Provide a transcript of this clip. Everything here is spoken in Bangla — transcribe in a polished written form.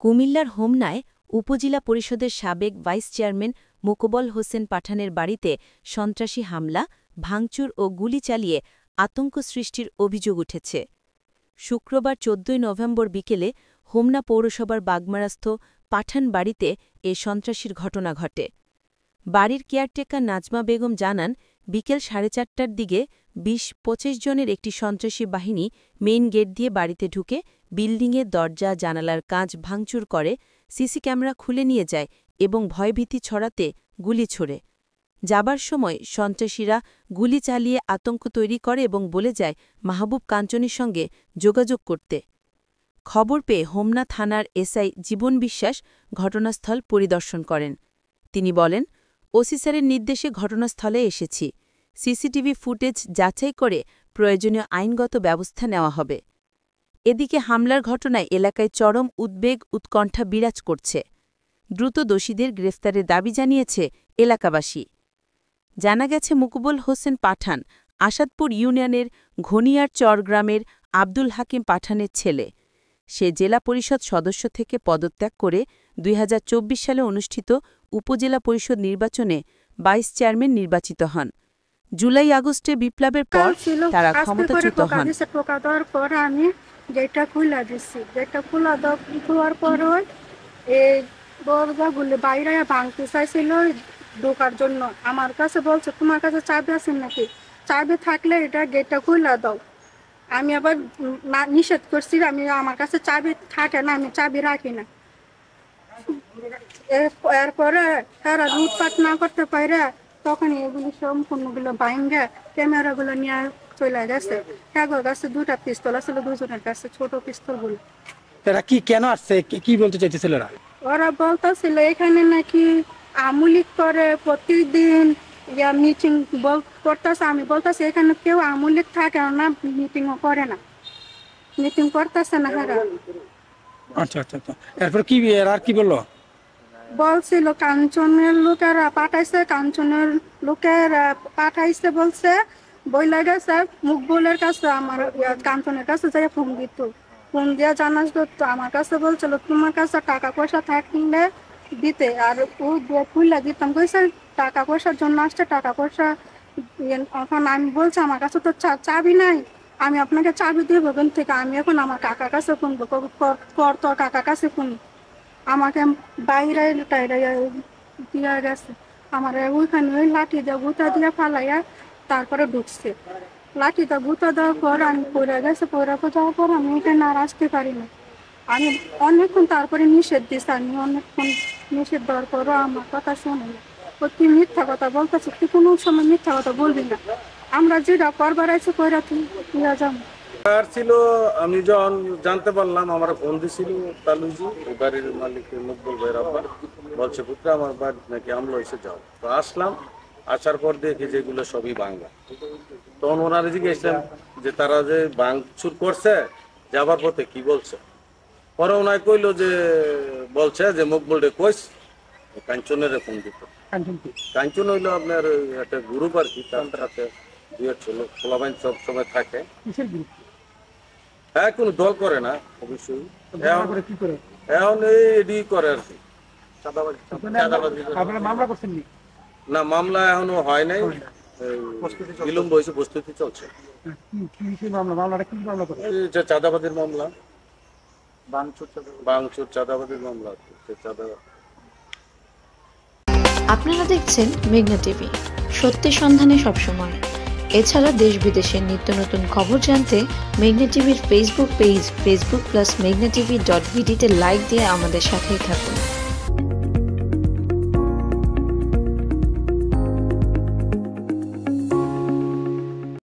কুমিল্লার হোমনায় উপজেলা পরিষদের সাবেক ভাইস চেয়ারম্যান মোকবল হোসেন পাঠানের বাড়িতে সন্ত্রাসী হামলা, ভাঙচুর ও গুলি চালিয়ে আতঙ্ক সৃষ্টির অভিযোগ উঠেছে। শুক্রবার ১৪ নভেম্বর বিকেলে হোমনা পৌরসভার বাগমারাস্থ পাঠান বাড়িতে এ সন্ত্রাসীর ঘটনা ঘটে। বাড়ির কেয়ারটেকার নাজমা বেগম জানান, বিকেল ৪:৩০টার দিকে ২০-২৫ জনের একটি সন্ত্রাসী বাহিনী মেইন গেট দিয়ে বাড়িতে ঢুকে বিল্ডিংয়ের দরজা জানালার কাঁচ ভাঙচুর করে, সিসি ক্যামেরা খুলে নিয়ে যায় এবং ভয়ভীতি ছড়াতে গুলি ছোড়ে। যাবার সময় সন্ত্রাসীরা গুলি চালিয়ে আতঙ্ক তৈরি করে এবং বলে যায় মাহবুব কাঞ্চনের সঙ্গে যোগাযোগ করতে। খবর পেয়ে হোমনা থানার এসআই জীবন বিশ্বাস ঘটনাস্থল পরিদর্শন করেন। তিনি বলেন, ওসি স্যারের নির্দেশে ঘটনাস্থলে এসেছি। সিসিটিভি ফুটেজ যাচাই করে প্রয়োজনীয় আইনগত ব্যবস্থা নেওয়া হবে। এদিকে হামলার ঘটনায় এলাকায় চরম উদ্বেগ উৎকণ্ঠা বিরাজ করছে। দ্রুত দোষীদের গ্রেফতারের দাবি জানিয়েছে এলাকাবাসী। জানা গেছে, মোকবল হোসেন পাঠান আসাদপুর ইউনিয়নের ঘনিয়ার চর গ্রামের আব্দুল হাকিম পাঠানের ছেলে। সে জেলা পরিষদ সদস্য থেকে পদত্যাগ করে ২০২৪ সালে অনুষ্ঠিত উপজেলা পরিষদ নির্বাচনে ভাইস চেয়ারম্যান নির্বাচিত হন। জুলাই-আগস্টে বিপ্লবের পর তারা ক্ষমতাচ্যুত হন। আমি গেটটা খুলে দিচ্ছি, গেটটা খোলার পর এই দরজাগুলো বাইরে ভাঙতে চাইছিল ঢোকার জন্য। আমার কাছে বলছে, তোমার কাছে চাবি আছে নাকি? চাবি থাকলে এটা গেটটা খুলে দাও। আমি আবার নিষেধ করছি, আমার কাছে চাবি থাকে না, আমি চাবি রাখি না। এরপরে তারা লুটপাট না করতে পারে, তখন এগুলি সম্পূর্ণগুলো ভাঙে ক্যামেরাগুলো নিয়ে চলে গেছে। কাগজ কাছে 2টা পিস্তল আসলে, 2জনের কাছে ছোট পিস্তলগুলো। তারা কি কেন আসছে, কি বলতে চাইতেছিল? ওরা বলতেছিল এখানে নাকি আমুলিক করে প্রতিদিন মিটিং করতেছে। আমি বলতেছি এখানে কেউ আমুলিক থাকে না, মিটিংও করে না, মিটিং করতেছে না। আচ্ছা আচ্ছা, এরপর কি আর কি বললো? বলছিল কাঞ্চনের লোকেরা পাঠাইছে, কাঞ্চনের লোকেরা পাঠাইছে বলছে, বইলা গেছে মুকবুলের কাছে, আমার কাঞ্চনের কাছে যাই ফোন দিত। ফোন দিয়ে জানাস তো আমার কাছে বলছিল তোমার কাছে টাকা পয়সা থাকলে দিতে, আর ও খুললা দিতাম। কইছে টাকা পয়সার জন্য আসছে, টাকা পয়সা। এখন আমি বলছি আমার কাছে তো চাবি নাই, আমি আপনাকে চাবি দিব ওখান থেকে। আমি এখন আমার কাকার কাছে শুনবো, কর তোর কাকার কাছে শুনি। আমাকে বাইরে দিয়া গেছে, আমার ওইখানে ওই লাঠি দিয়ে গুঁতা দিয়ে ফালাইয়া তারপরে ঢুকছে। লাঠিটা গুঁতা দেওয়ার পর আমি পড়ে গেছে, পড়ে যাওয়ার পর আমি এখানে আর আসতে পারি না। আমি অনেকক্ষণ তারপরে নিষেধ দিচ্ছি, আমি অনেকক্ষণ নিষেধ দেওয়ার পরও আমার কথা শুনে না। তুই মিথ্যা কথা বলতেছি, তুই কোনো সময় মিথ্যা কথা বলবি না, আমরা যেটা করবার আছে কইরা তুই যাবো। ছিল আমি যখন জানতে পারলাম, আমার ফোন দিছিল তালুজি, বাড়ির মালিক মুকবুল ভাইয়ের আব্বা, বলছে পুত্র আমার বাড়ি নাকি আমলা এসে যাও। তো আসলাম, আসার পর দেখি যেগুলো সবই ভাঙা। তখন ওনারা জিজ্ঞেসলাম যে তারা যে ভাঙচুর করছে যাবার পথে কি বলছে। পরে ওনায় কইলো যে বলছে যে মুকবুল রে কইস কাঞ্চনের ফোন দিত। কাঞ্চন হইলো আপনার একটা গ্রুপ আর কি, তার সাথে খোলাবাইন সব সময় থাকে। হ্যাঁ, কোনো দল করে না অবশ্যই, এখন এডি করে আর কি। না, মামলা এখনো হয় নাই, বিলম্ব হয়েছে, প্রস্তুতি চলছে। চাঁদাবাদের মামলা, ভাঙচুর চাঁদাবাদের মামলা। আপনারা দেখছেন মেঘনা টিভি, সত্যের সন্ধানে সবসময়। এছাড়া দেশ বিদেশের নিত্য নতুন খবর জানতে মেঘনা টিভির ফেসবুক পেজ facebook+meghna tv.bd তে লাইক দিয়ে আমাদের সাথেই থাকুন।